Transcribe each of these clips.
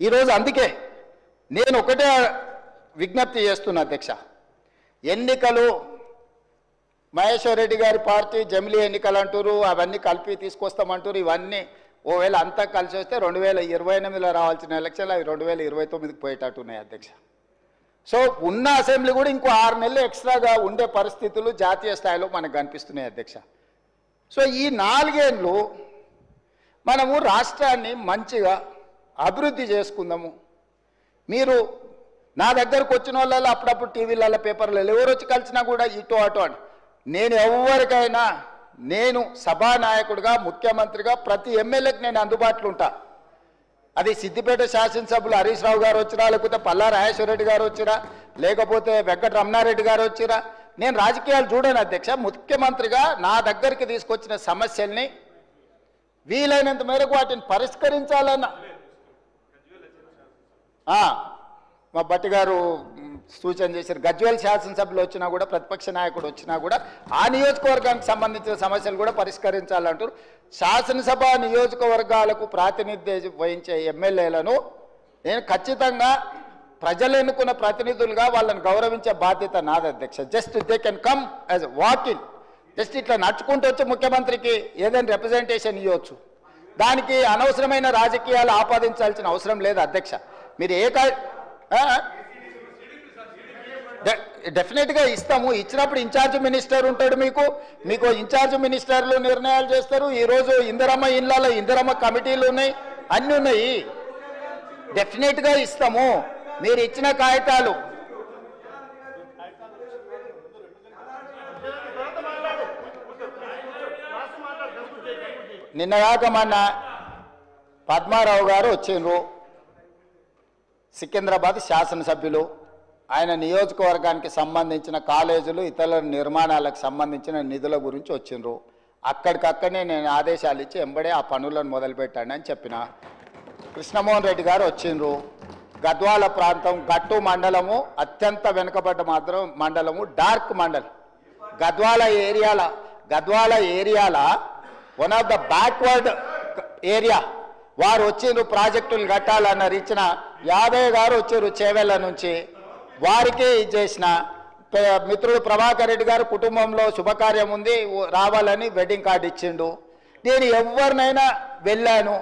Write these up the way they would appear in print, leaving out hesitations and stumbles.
ఈరోజు అందుకే నేను ఒకటే విజ్ఞప్తి చేస్తున్నా అధ్యక్ష, ఎన్నికలు మహేశ్వర్ రెడ్డి గారి పార్టీ జమిలీ ఎన్నికలు అంటారు, అవన్నీ కలిపి తీసుకొస్తామంటారు. ఇవన్నీ ఓవేళ అంతా కలిసి వస్తే 2028లో రావాల్సిన ఎలక్షన్లు అవి 2029కి పోయేటట్టున్నాయి అధ్యక్ష. సో ఉన్న అసెంబ్లీ కూడా ఇంకో 6 నెలలు ఎక్స్ట్రాగా ఉండే పరిస్థితులు జాతీయ స్థాయిలో మనకు కనిపిస్తున్నాయి అధ్యక్ష. సో ఈ 4 ఏళ్ళు మనము రాష్ట్రాన్ని మంచిగా అభివృద్ధి చేసుకుందాము. మీరు నా దగ్గరకు వచ్చిన వాళ్ళలో అప్పుడప్పుడు టీవీలలో పేపర్లలో ఎవరు వచ్చి కలిసినా కూడా ఇటు అటు అని, నేను ఎవరికైనా నేను సభానాయకుడిగా ముఖ్యమంత్రిగా ప్రతి ఎమ్మెల్యేకి నేను అందుబాటులో ఉంటా. అది సిద్దిపేట శాసనసభ్యులు హరీష్ రావు గారు వచ్చిరా, లేకపోతే పల్లా రాజేశ్వర రెడ్డి గారు వచ్చిరా, లేకపోతే వెంకట రమణారెడ్డి గారు వచ్చిరా, నేను రాజకీయాలు చూడను అధ్యక్ష. ముఖ్యమంత్రిగా నా దగ్గరికి తీసుకొచ్చిన సమస్యల్ని వీలైనంత మేరకు వాటిని పరిష్కరించాలన్న మా భట్టి గారు సూచన చేశారు. గజ్వేల్ శాసనసభ్యులు వచ్చినా కూడా, ప్రతిపక్ష నాయకుడు వచ్చినా కూడా ఆ నియోజకవర్గానికి సంబంధించిన సమస్యలు కూడా పరిష్కరించాలంటారు. శాసనసభ నియోజకవర్గాలకు ప్రాతినిధ్యం వహించే ఎమ్మెల్యేలను నేను ఖచ్చితంగా ప్రజలు ఎన్నుకున్న ప్రతినిధులుగా వాళ్ళని గౌరవించే బాధ్యత నాది అధ్యక్ష. Just they can come as walking, just ఇట్లా నడుచుకుంటూ వచ్చి ముఖ్యమంత్రికి ఏదైనా రిప్రజెంటేషన్ ఇవ్వచ్చు. దానికి అనవసరమైన రాజకీయాలు ఆపాదించాల్సిన అవసరం లేదు అధ్యక్ష. మీరు డెఫినెట్గా ఇస్తాము. ఇచ్చినప్పుడు ఇన్ఛార్జ్ మినిస్టర్ ఉంటాడు, మీకు ఇన్ఛార్జ్ మినిస్టర్లు నిర్ణయాలు చేస్తారు. ఈరోజు ఇందిరమ్మ ఇళ్ళలో ఇందిరమ్మ కమిటీలు ఉన్నాయి, అన్నీ ఉన్నాయి. డెఫినెట్గా ఇస్తాము. మీరు ఇచ్చిన కాగితాలు నిన్నగాక మొన్న పద్మారావు గారు వచ్చిండ్రు, సికింద్రాబాద్ శాసనసభ్యులు. ఆయన నియోజకవర్గానికి సంబంధించిన కాలేజీలు ఇతర నిర్మాణాలకు సంబంధించిన నిధుల గురించి వచ్చిండ్రు. అక్కడికక్కడనే నేను ఆదేశాలు ఇచ్చి ఎంబడే ఆ పనులను మొదలుపెట్టాను అని చెప్పిన. కృష్ణమోహన్ రెడ్డి గారు వచ్చిండ్రు. గద్వాల ప్రాంతం గట్టు మండలము అత్యంత వెనుకబడ్డ మండలము, డార్క్ మండలం. గద్వాల ఏరియాల one of the backward area. వారు వచ్చిండ్రు, ప్రాజెక్టులు కట్టాలన్నారు. ఇచ్చిన యాదయ్య గారు వచ్చారు చేవెళ్ళ నుంచి, వారికి చేసిన. మిత్రుడు ప్రభాకర్ రెడ్డి గారు కుటుంబంలో శుభకార్యం ఉంది రావాలని వెడ్డింగ్ కార్డు ఇచ్చిండు. నేను ఎవరినైనా వెళ్ళాను,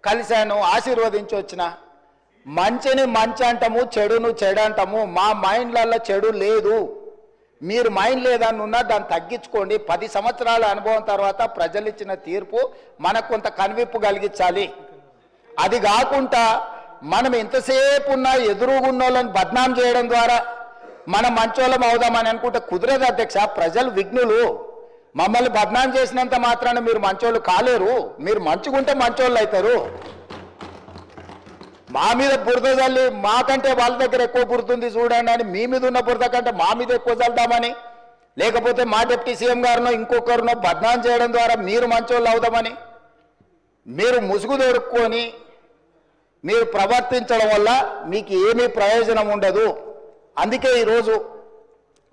కలిశాను, ఆశీర్వదించి వచ్చిన. మంచిని మంచి అంటాము, చెడును చెడు అంటాము. మా మైండ్లలో చెడు లేదు. మీరు మైండ్ లేదని ఉన్నా దాన్ని తగ్గించుకోండి. 10 సంవత్సరాల అనుభవం తర్వాత ప్రజలు ఇచ్చిన తీర్పు మనకు కొంత కనువిప్పు కలిగించాలి. అది కాకుండా మనం ఎంతసేపు ఉన్నా ఎదురుగున్నోళ్ళని బద్నాం చేయడం ద్వారా మనం మంచోళ్ళం అవుదామని అనుకుంటే కుదరదు అధ్యక్ష. ప్రజలు విఘ్నులు. మమ్మల్ని బద్నాం చేసినంత మాత్రాన మీరు మంచోళ్ళు కాలేరు. మీరు మంచిగుంటే మంచోళ్ళు అవుతారు. మా మీద బురద చల్లి మాకంటే వాళ్ళ దగ్గర ఎక్కువ బురదుంది చూడండి అని, మీ మీద ఉన్న బురద కంటే మా మీద ఎక్కువ చల్దామని, లేకపోతే మా డిప్యూటీ సీఎం గారినో ఇంకొకరినో బద్నాం చేయడం ద్వారా మీరు మంచోళ్ళు అవుదామని మీరు ముసుగు దొరుకుని మీరు ప్రవర్తించడం వల్ల మీకు ఏమీ ప్రయోజనం ఉండదు. అందుకే ఈరోజు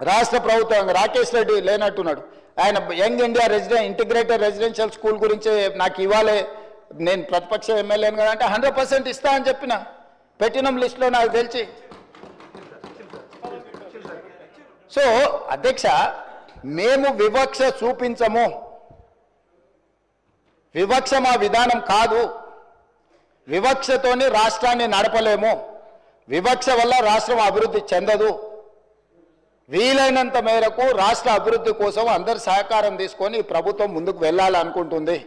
రాష్ట్ర ప్రభుత్వం రాకేష్ రెడ్డి లేనట్టున్నాడు. ఆయన young India integrated residential school గురించి నాకు ఇవ్వాలి, నేను ప్రతిపక్ష ఎమ్మెల్యేను కదా అంటే 100% ఇస్తా అని చెప్పిన. పెట్టినం లిస్టులో నాకు తెలిసి. సో అధ్యక్ష, మేము వివక్ష చూపించము. వివక్ష మా విధానం కాదు. వివక్షతోని రాష్ట్రాన్ని నడపలేము. వివక్ష వల్ల రాష్ట్రం అభివృద్ధి చెందదు. వీలైనంత మేరకు రాష్ట్ర అభివృద్ధి కోసం అందరి సహకారం తీసుకొని ఈ ప్రభుత్వం ముందుకు వెళ్ళాలనుకుంటుంది.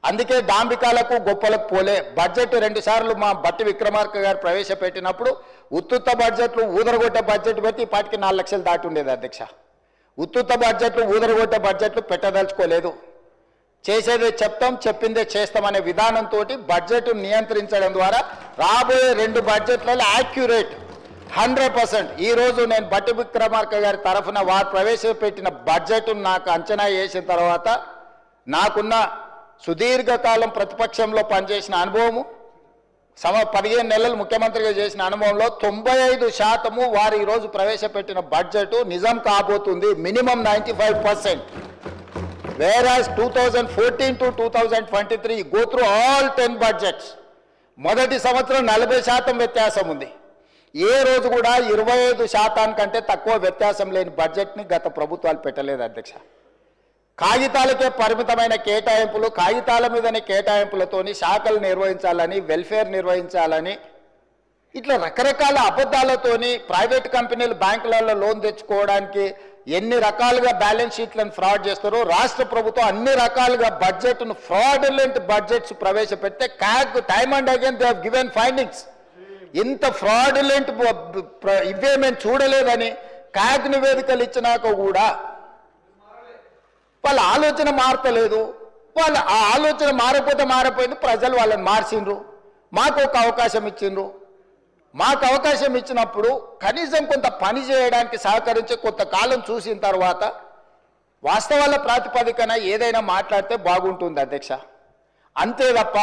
అందుకే డాంబికాలకు గొప్పలకు పోలే. బడ్జెట్ 2 సార్లు మా బట్టి విక్రమార్క గారు ప్రవేశపెట్టినప్పుడు ఉత్తుత్త బడ్జెట్లు ఊదరగొట్టే బడ్జెట్ పెట్టి ఇప్పటికి 4 లక్షలు దాటి ఉండేది అధ్యక్ష. ఉత్తుత్త బడ్జెట్లు ఊదరగొట్టే బడ్జెట్లు పెట్టదలుచుకోలేదు. చేసేదే చెప్తాం, చెప్పిందే చేస్తామనే విధానంతో బడ్జెట్ నియంత్రించడం ద్వారా రాబోయే 2 బడ్జెట్లలో యాక్యురేట్ 100%. ఈరోజు నేను బట్టి విక్రమార్క గారి తరఫున వారు ప్రవేశపెట్టిన బడ్జెట్ నాకు అంచనా వేసిన తర్వాత నాకున్న సుదీర్ఘకాలం ప్రతిపక్షంలో పనిచేసిన అనుభవము, 15 నెలలు ముఖ్యమంత్రిగా చేసిన అనుభవంలో 95% వారు ఈరోజు ప్రవేశపెట్టిన బడ్జెట్ నిజం కాబోతుంది. Minimum 95%. Whereas 2014 to 2023 go through all 10 budgets. మొదటి సంవత్సరం 40% వ్యత్యాసం ఉంది. ఏ రోజు కూడా 25% కంటే తక్కువ వ్యత్యాసం లేని బడ్జెట్ని గత ప్రభుత్వాలు పెట్టలేదు అధ్యక్ష. కాగితాలకే పరిమితమైన కేటాయింపులు, కాగితాల మీదనే కేటాయింపులతోని శాఖలు నిర్వహించాలని, వెల్ఫేర్ నిర్వహించాలని, ఇట్లా రకరకాల అబద్ధాలతోని ప్రైవేట్ కంపెనీలు బ్యాంకులలో లోన్ తెచ్చుకోవడానికి ఎన్ని రకాలుగా బ్యాలెన్స్ షీట్లను ఫ్రాడ్ చేస్తారో రాష్ట్ర ప్రభుత్వం అన్ని రకాలుగా బడ్జెట్ను ఫ్రాడులెంట్ బడ్జెట్స్ ప్రవేశపెడితే CAG time and again they have given findings. ఇంత ఫ్రాడులెంట్ ఇవే మేము చూడలేదని క్యాగ్ నివేదికలు ఇచ్చినాక కూడా వాళ్ళ ఆలోచన మారతలేదు. వాళ్ళ ఆ ఆలోచన మారిపోయింది. ప్రజలు వాళ్ళని మార్చిండ్రు, మాకు ఒక అవకాశం ఇచ్చిండ్రు. మాకు అవకాశం ఇచ్చినప్పుడు కనీసం కొంత పని చేయడానికి సహకరించి కొంతకాలం చూసిన తర్వాత వాస్తవాల ప్రాతిపదికన ఏదైనా మాట్లాడితే బాగుంటుంది అధ్యక్ష. అంతే తప్ప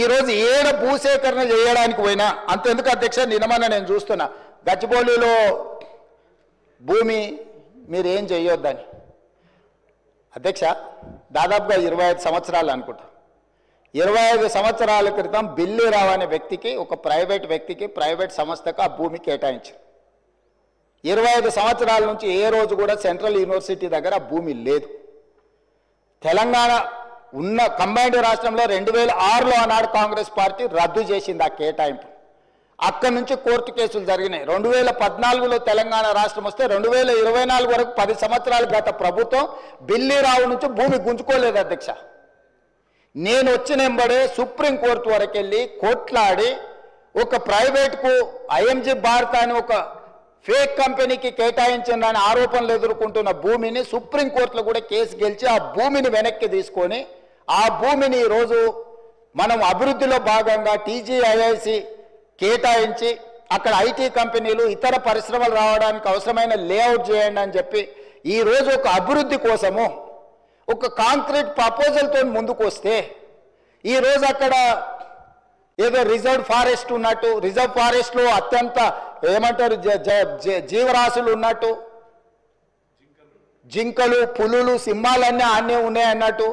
ఈరోజు ఏడ భూసేకరణ చేయడానికి పోయినా అంతెందుకు అధ్యక్ష, నిన్నమన్నా నేను చూస్తున్నా గచ్చిబౌలిలో భూమి మీరు ఏం చేయొద్దని. అధ్యక్ష దాదాపుగా 25 సంవత్సరాలు అనుకుంటా, 25 సంవత్సరాల క్రితం బిల్లీరావు అనే వ్యక్తికి, ఒక ప్రైవేట్ వ్యక్తికి, ప్రైవేట్ సంస్థకు ఆ భూమి కేటాయించారు. 25 సంవత్సరాల నుంచి ఏ రోజు కూడా సెంట్రల్ యూనివర్సిటీ దగ్గర ఆ భూమి లేదు. తెలంగాణ ఉన్న కంబైన్డ్ రాష్ట్రంలో 2006లో ఆనాడు కాంగ్రెస్ పార్టీ రద్దు చేసింది ఆ కేటాయింపు. అక్కడి నుంచి కోర్టు కేసులు జరిగినాయి. 2014లో తెలంగాణ రాష్ట్రం వస్తే 2024 వరకు 10 సంవత్సరాలు గత ప్రభుత్వం బిల్లీరావు నుంచి భూమి గుంజుకోలేదు అధ్యక్ష. నేను వచ్చిన వెంబడే సుప్రీంకోర్టు వరకు వెళ్ళి కొట్లాడి ఒక ప్రైవేట్కు ఐఎంజీ భారత్ అని ఒక ఫేక్ కంపెనీకి కేటాయించిందని ఆరోపణలు ఎదుర్కొంటున్న భూమిని సుప్రీంకోర్టులో కూడా కేసు గెలిచి ఆ భూమిని వెనక్కి తీసుకొని ఆ భూమిని ఈరోజు మనం అభివృద్ధిలో భాగంగా టీజీఐఐసి కేటాయించి అక్కడ ఐటీ కంపెనీలు ఇతర పరిశ్రమలు రావడానికి అవసరమైన లేఅవుట్ చేయండి అని చెప్పి ఈరోజు ఒక అభివృద్ధి కోసము ఒక కాంక్రీట్ ప్రపోజల్తో ముందుకు వస్తే ఈరోజు అక్కడ ఏదో రిజర్వ్ ఫారెస్ట్ ఉన్నట్టు, రిజర్వ్ ఫారెస్ట్లో అత్యంత ఏమంటారు జీవరాశులు ఉన్నట్టు, జింకలు పులులు సింహాలన్నీ ఆనే ఉన్నాయి అన్నట్టు,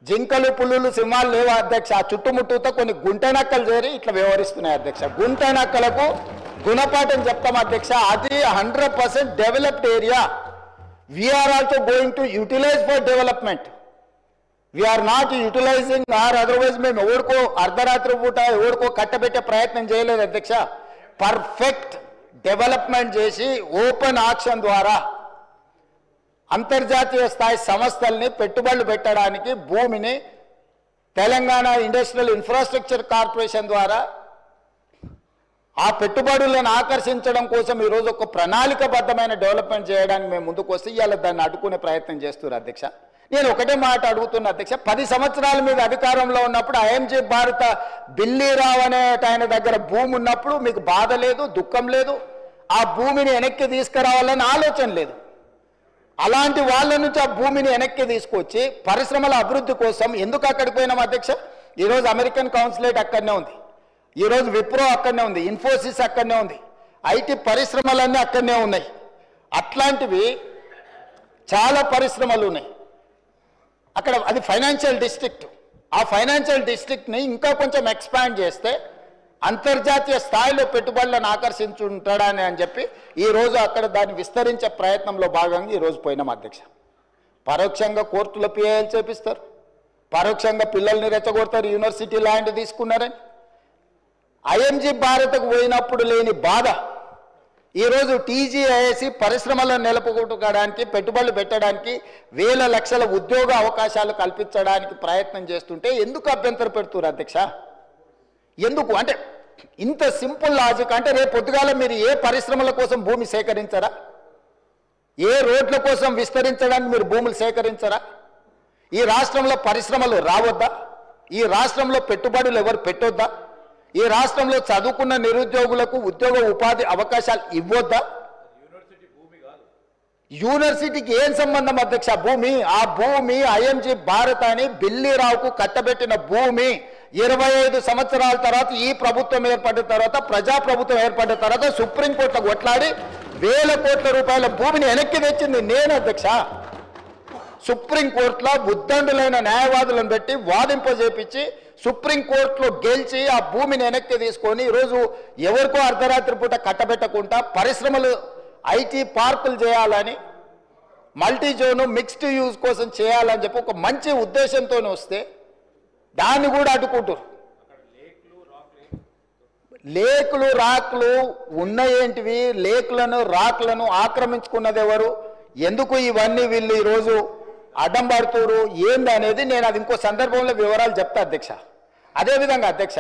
జింకలు పులులు సింహాలు లేవు అధ్యక్ష. ఆ చుట్టుముట్టుతో కొన్ని గుంటనక్కలు చేరి ఇట్లా వ్యవహరిస్తున్నాయి అధ్యక్ష. గుంటనక్కలకు గుణపాఠం చెప్తాం అధ్యక్ష. అది 100% developed area. We are also going to utilize for development. We are not utilizing or otherwise మేము ఎవరికో అర్ధరాత్రి పూట ఎవరికో కట్టబెట్టే ప్రయత్నం చేయలేదు అధ్యక్ష. పర్ఫెక్ట్ డెవలప్మెంట్ చేసి ఓపెన్ ఆక్షన్ ద్వారా అంతర్జాతీయ స్థాయి సంస్థల్ని పెట్టుబడులు పెట్టడానికి భూమిని తెలంగాణ ఇండస్ట్రియల్ ఇన్ఫ్రాస్ట్రక్చర్ కార్పొరేషన్ ద్వారా ఆ పెట్టుబడులను ఆకర్షించడం కోసం ఈరోజు ఒక ప్రణాళికబద్ధమైన డెవలప్మెంట్ చేయడానికి మేము ముందుకు వస్తే ఇవాళ దాన్ని అడ్డుకునే ప్రయత్నం చేస్తున్నారు అధ్యక్ష. నేను ఒకటే మాట అడుగుతున్నా అధ్యక్ష, 10 సంవత్సరాల మీద అధికారంలో ఉన్నప్పుడు ఐఎంజీ భారత బిల్లీరావు అనే ఆయన దగ్గర భూమి ఉన్నప్పుడు మీకు బాధ లేదు, దుఃఖం లేదు, ఆ భూమిని వెనక్కి తీసుకురావాలని ఆలోచన లేదు. అలాంటి వాళ్ళ నుంచి ఆ భూమిని వెనక్కి తీసుకొచ్చి పరిశ్రమల అభివృద్ధి కోసం ఎందుకు అక్కడికి పోయినాం అధ్యక్ష? ఈరోజు అమెరికన్ కౌన్సిలేట్ అక్కడనే ఉంది, ఈరోజు విప్రో అక్కడనే ఉంది, ఇన్ఫోసిస్ అక్కడనే ఉంది, ఐటీ పరిశ్రమలన్నీ అక్కడనే ఉన్నాయి. అట్లాంటివి చాలా పరిశ్రమలు ఉన్నాయి అక్కడ. అది ఫైనాన్షియల్ డిస్ట్రిక్ట్. ఆ ఫైనాన్షియల్ డిస్ట్రిక్ట్ని ఇంకా కొంచెం ఎక్స్పాండ్ చేస్తే అంతర్జాతీయ స్థాయిలో పెట్టుబడులను ఆకర్షించుంటాడని అని చెప్పి ఈరోజు అక్కడ దాన్ని విస్తరించే ప్రయత్నంలో భాగంగా ఈరోజు పోయినాం అధ్యక్ష. పరోక్షంగా కోర్టులో పిఐఎల్ చేపిస్తారు, పరోక్షంగా పిల్లల్ని రెచ్చగొడతారు, యూనివర్సిటీ ల్యాండ్ తీసుకున్నారని. ఐఎంజీ భారత్కు పోయినప్పుడు లేని బాధ ఈరోజు టీజీఐఐసి పరిశ్రమలను నిలుపుకోవడానికి, పెట్టుబడులు పెట్టడానికి, వేల లక్షల ఉద్యోగ అవకాశాలు కల్పించడానికి ప్రయత్నం చేస్తుంటే ఎందుకు అభ్యంతరం పెడుతున్నారు అధ్యక్ష? ఎందుకు అంటే ఇంత సింపుల్ లాజిక్. అంటే రేపు పొద్దుగాల మీరు ఏ పరిశ్రమల కోసం భూమి సేకరించరా? ఏ రోడ్ల కోసం విస్తరించడానికి మీరు భూములు సేకరించరా? ఈ రాష్ట్రంలో పరిశ్రమలు రావద్దా? ఈ రాష్ట్రంలో పెట్టుబడులు ఎవరు పెట్టొద్దా? ఈ రాష్ట్రంలో చదువుకున్న నిరుద్యోగులకు ఉద్యోగ ఉపాధి అవకాశాలు ఇవ్వొద్దా? యూనివర్సిటీకి ఏం సంబంధం అధ్యక్ష భూమి? ఆ భూమి ఐఎంజీ భారత్ అని బిల్లీరావుకు కట్టబెట్టిన భూమి 25 సంవత్సరాల తర్వాత ఈ ప్రభుత్వం ఏర్పడిన తర్వాత, ప్రజాప్రభుత్వం ఏర్పడిన తర్వాత సుప్రీంకోర్టులో కొట్లాడి వేల కోట్ల రూపాయల భూమిని వెనక్కి తెచ్చింది నేను అధ్యక్ష. సుప్రీంకోర్టులో ఉద్దండులైన న్యాయవాదులను పెట్టి వాదింపజేపించి సుప్రీంకోర్టులో గెలిచి ఆ భూమిని వెనక్కి తీసుకొని ఈరోజు ఎవరికో అర్ధరాత్రి పూట కట్టబెట్టకుండా పరిశ్రమలు ఐటీ పార్కులు చేయాలని మల్టీ జోను మిక్స్డ్ యూజ్ కోసం చేయాలని చెప్పి ఒక మంచి ఉద్దేశంతో వస్తే దాన్ని కూడా అడ్డుకుంటారు. లేకులు రాకులు ఉన్నయేంటివి, లేకులను రాకులను ఆక్రమించుకున్నది ఎవరు, ఎందుకు ఇవన్నీ వీళ్ళు ఈరోజు అడ్డం పడుతున్నారు ఏంది అనేది నేను అది ఇంకో సందర్భంలో వివరాలు చెప్తా అధ్యక్ష. అదేవిధంగా అధ్యక్ష